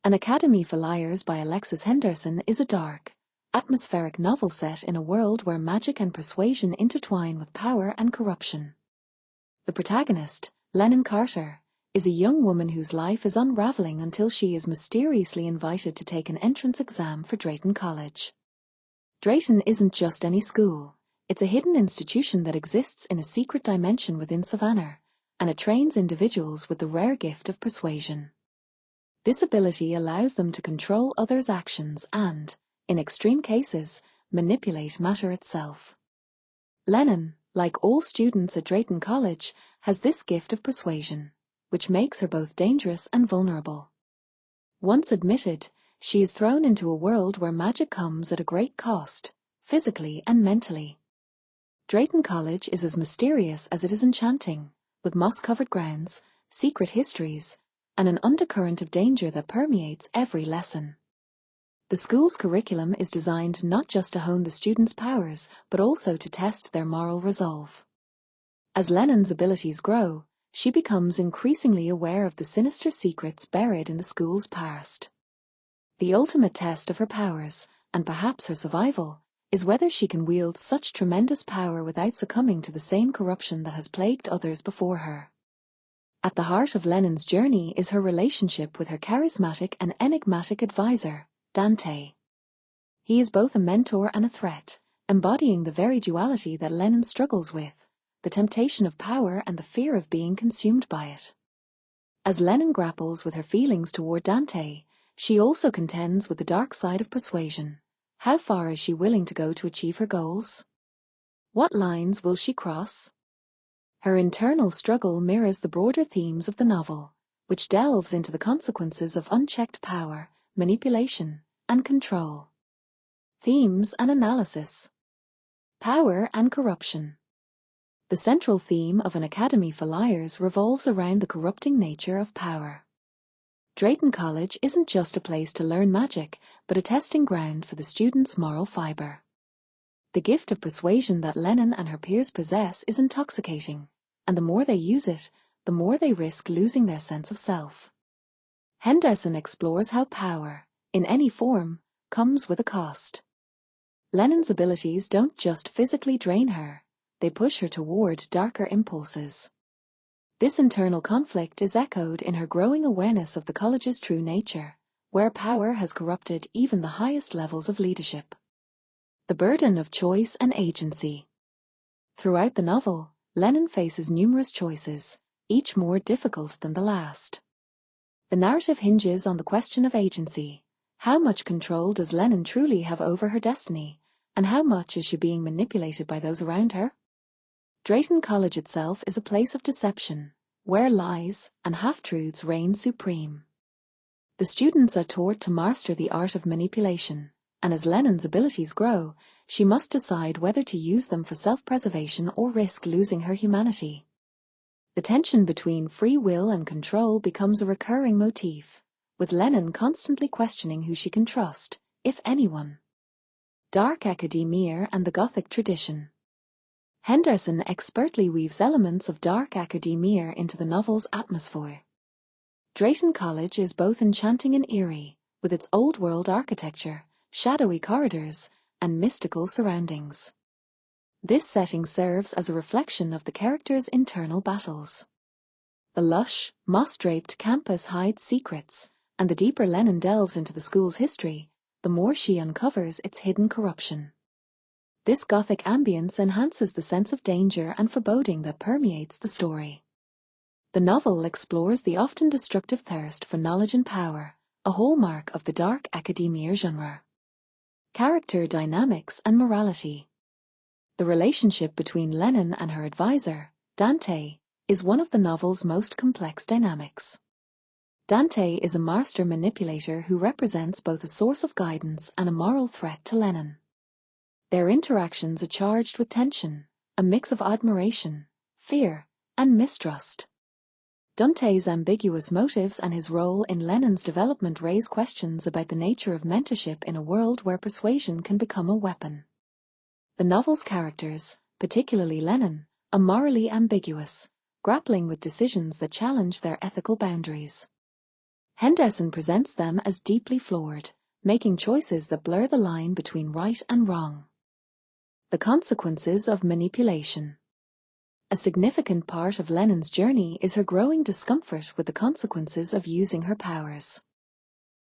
An Academy for Liars by Alexis Henderson is a dark, atmospheric novel set in a world where magic and persuasion intertwine with power and corruption. The protagonist, Lennon Carter, is a young woman whose life is unraveling until she is mysteriously invited to take an entrance exam for Drayton College. Drayton isn't just any school, it's a hidden institution that exists in a secret dimension within Savannah, and it trains individuals with the rare gift of persuasion. This ability allows them to control others' actions and, in extreme cases, manipulate matter itself. Lennon, like all students at Drayton College, has this gift of persuasion, which makes her both dangerous and vulnerable. Once admitted, she is thrown into a world where magic comes at a great cost, physically and mentally. Drayton College is as mysterious as it is enchanting, with moss-covered grounds, secret histories, and an undercurrent of danger that permeates every lesson. The school's curriculum is designed not just to hone the students' powers, but also to test their moral resolve. As Lennon's abilities grow, she becomes increasingly aware of the sinister secrets buried in the school's past. The ultimate test of her powers, and perhaps her survival, is whether she can wield such tremendous power without succumbing to the same corruption that has plagued others before her. At the heart of Lennon's journey is her relationship with her charismatic and enigmatic advisor, Dante. He is both a mentor and a threat, embodying the very duality that Lennon struggles with, the temptation of power and the fear of being consumed by it. As Lennon grapples with her feelings toward Dante, she also contends with the dark side of persuasion. How far is she willing to go to achieve her goals? What lines will she cross? Her internal struggle mirrors the broader themes of the novel, which delves into the consequences of unchecked power, manipulation, and control. Themes and analysis. Power and corruption. The central theme of An Academy for Liars revolves around the corrupting nature of power. Drayton College isn't just a place to learn magic, but a testing ground for the students' moral fiber. The gift of persuasion that Lennon and her peers possess is intoxicating, and the more they use it, the more they risk losing their sense of self. Henderson explores how power, in any form, comes with a cost. Lennon's abilities don't just physically drain her, they push her toward darker impulses. This internal conflict is echoed in her growing awareness of the college's true nature, where power has corrupted even the highest levels of leadership. The burden of choice and agency. Throughout the novel, Lennon faces numerous choices, each more difficult than the last. The narrative hinges on the question of agency. How much control does Lennon truly have over her destiny, and how much is she being manipulated by those around her? Drayton College itself is a place of deception, where lies and half-truths reign supreme. The students are taught to master the art of manipulation, and as Lennon's abilities grow, she must decide whether to use them for self-preservation or risk losing her humanity. The tension between free will and control becomes a recurring motif, with Lennon constantly questioning who she can trust, if anyone. Dark academia and the Gothic tradition. Henderson expertly weaves elements of dark academia into the novel's atmosphere. Drayton College is both enchanting and eerie, with its old-world architecture, shadowy corridors, and mystical surroundings. This setting serves as a reflection of the characters' internal battles. The lush, moss-draped campus hides secrets, and the deeper Lennon delves into the school's history, the more she uncovers its hidden corruption. This Gothic ambience enhances the sense of danger and foreboding that permeates the story. The novel explores the often destructive thirst for knowledge and power, a hallmark of the dark academia genre. Character dynamics and morality. The relationship between Lennon and her advisor, Dante, is one of the novel's most complex dynamics. Dante is a master manipulator who represents both a source of guidance and a moral threat to Lennon. Their interactions are charged with tension, a mix of admiration, fear, and mistrust. Dante's ambiguous motives and his role in Lennon's development raise questions about the nature of mentorship in a world where persuasion can become a weapon. The novel's characters, particularly Lennon, are morally ambiguous, grappling with decisions that challenge their ethical boundaries. Henderson presents them as deeply flawed, making choices that blur the line between right and wrong. The consequences of manipulation. A significant part of Lennon's journey is her growing discomfort with the consequences of using her powers.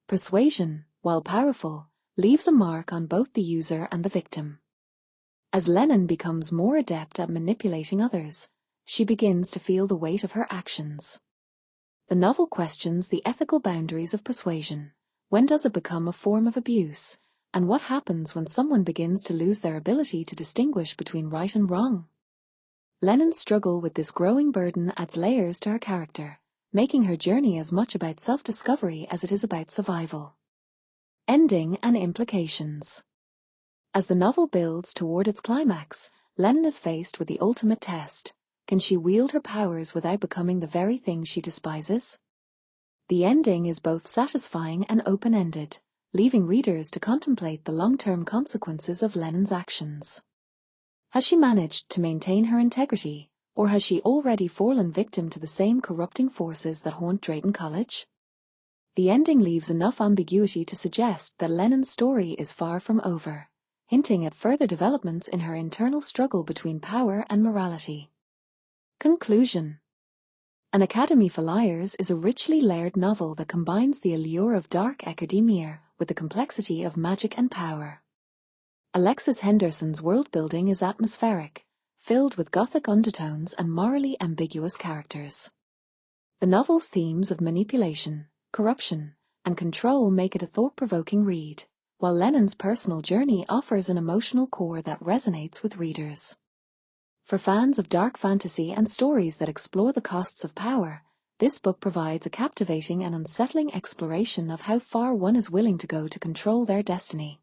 Persuasion, while powerful, leaves a mark on both the user and the victim. As Lennon becomes more adept at manipulating others, she begins to feel the weight of her actions. The novel questions the ethical boundaries of persuasion. When does it become a form of abuse, and what happens when someone begins to lose their ability to distinguish between right and wrong? Lennon's struggle with this growing burden adds layers to her character, making her journey as much about self-discovery as it is about survival. Ending and implications. As the novel builds toward its climax, Lennon is faced with the ultimate test. Can she wield her powers without becoming the very thing she despises? The ending is both satisfying and open-ended, leaving readers to contemplate the long-term consequences of Lennon's actions. Has she managed to maintain her integrity, or has she already fallen victim to the same corrupting forces that haunt Drayton College? The ending leaves enough ambiguity to suggest that Lennon's story is far from over, hinting at further developments in her internal struggle between power and morality. Conclusion. An Academy for Liars is a richly layered novel that combines the allure of dark academia with the complexity of magic and power. Alexis Henderson's world-building is atmospheric, filled with gothic undertones and morally ambiguous characters. The novel's themes of manipulation, corruption, and control make it a thought-provoking read, while Lennon's personal journey offers an emotional core that resonates with readers. For fans of dark fantasy and stories that explore the costs of power, this book provides a captivating and unsettling exploration of how far one is willing to go to control their destiny.